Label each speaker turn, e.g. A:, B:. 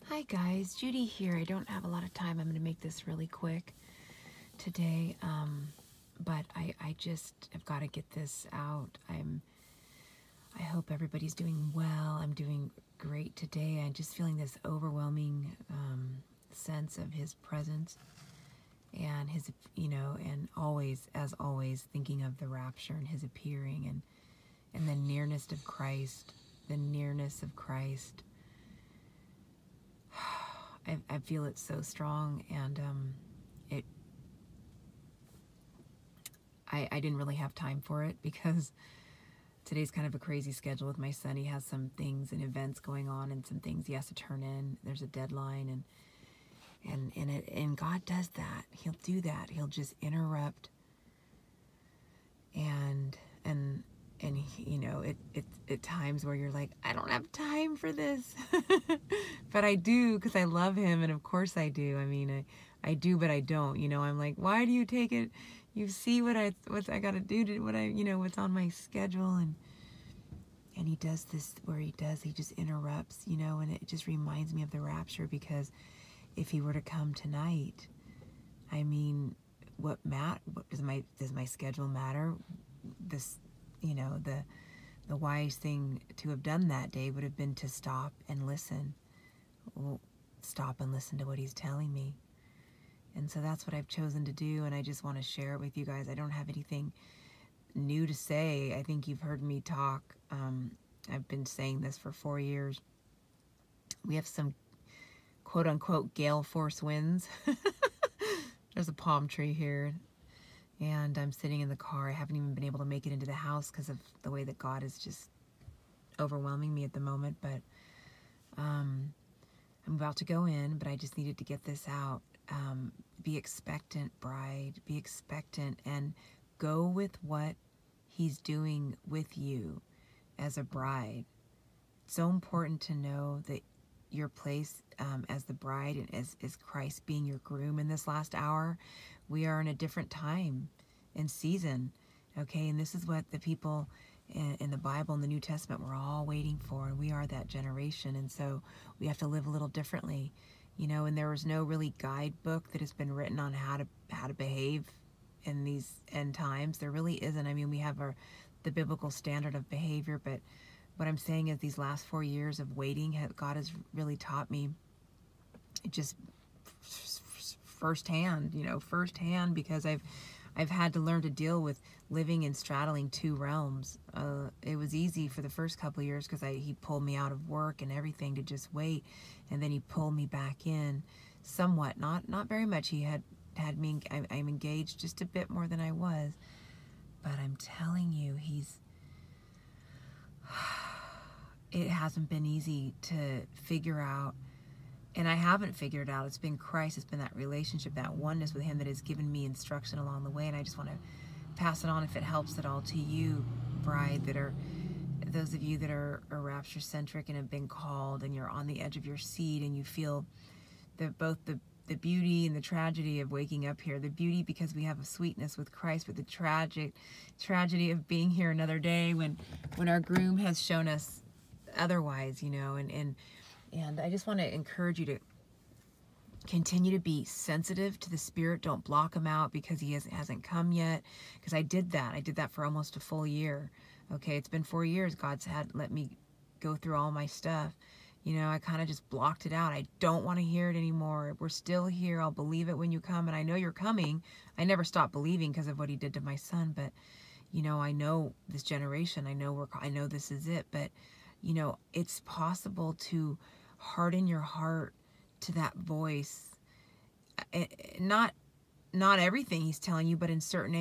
A: Hi guys, Judy here. I don't have a lot of time. I'm going to make this really quick today, but I just have got to get this out. I hope everybody's doing well. I'm doing great today. I'm just feeling this overwhelming sense of His presence and His, and always, as always, thinking of the rapture and His appearing and the nearness of Christ, the nearness of Christ. I feel it so strong, and I didn't really have time for it because today's kind of a crazy schedule with my son. He has some things and events going on and some things he has to turn in. There's a deadline, and God does that. He'll do that. He'll just interrupt and it at times where you're like, I don't have time for this. But I do, because I love him, and of course I do. I mean, I do, but I don't. I'm like, why do you take it? You see what I got to do to what's on my schedule, and he does this where he just interrupts, and it just reminds me of the rapture, because if he were to come tonight, I mean, what does my schedule matter? This, the wise thing to have done that day would have been to stop and listen. Well, stop and listen to what he's telling me. And so that's what I've chosen to do, and I just want to share it with you guys. I don't have anything new to say. I think you've heard me talk. I've been saying this for 4 years. We have some quote-unquote gale force winds. There's a palm tree here, and I'm sitting in the car. I haven't even been able to make it into the house because of the way that God is just overwhelming me at the moment. But I'm about to go in, but I just needed to get this out. Be expectant, bride. Be expectant, and go with what He's doing with you as a bride. It's so important to know that your place as the bride and as Christ being your groom in this last hour. We are in a different time and season, okay? And this is what the people in the Bible, in the New Testament, we're all waiting for, and we are that generation. And so we have to live a little differently, and there was no really guidebook that has been written on how to behave in these end times. There really isn't. I mean, we have the biblical standard of behavior, but what I'm saying is these last 4 years of waiting, God has really taught me just firsthand, because I've had to learn to deal with living and straddling two realms. It was easy for the first couple of years because he pulled me out of work and everything to just wait, and then he pulled me back in somewhat, not very much. He had me, I'm engaged just a bit more than I was, but I'm telling you, it hasn't been easy to figure out. And I haven't figured it out. It's been Christ. It's been that relationship, that oneness with Him that has given me instruction along the way. And I just want to pass it on, if it helps at all, to you, bride, those of you that are rapture-centric and have been called, and you're on the edge of your seat, and you feel both the beauty and the tragedy of waking up here. The beauty because we have a sweetness with Christ, but the tragedy of being here another day when our groom has shown us otherwise, and I just want to encourage you to continue to be sensitive to the Spirit. Don't block Him out because He hasn't come yet. Because I did that for almost a full year. Okay, it's been 4 years. God's let me go through all my stuff. I kind of just blocked it out. I don't want to hear it anymore. We're still here. I'll believe it when you come, and I know you're coming. I never stopped believing because of what He did to my son. But I know this generation. I know this is it. But it's possible to harden your heart to that voice. Not everything He's telling you, but in certain areas.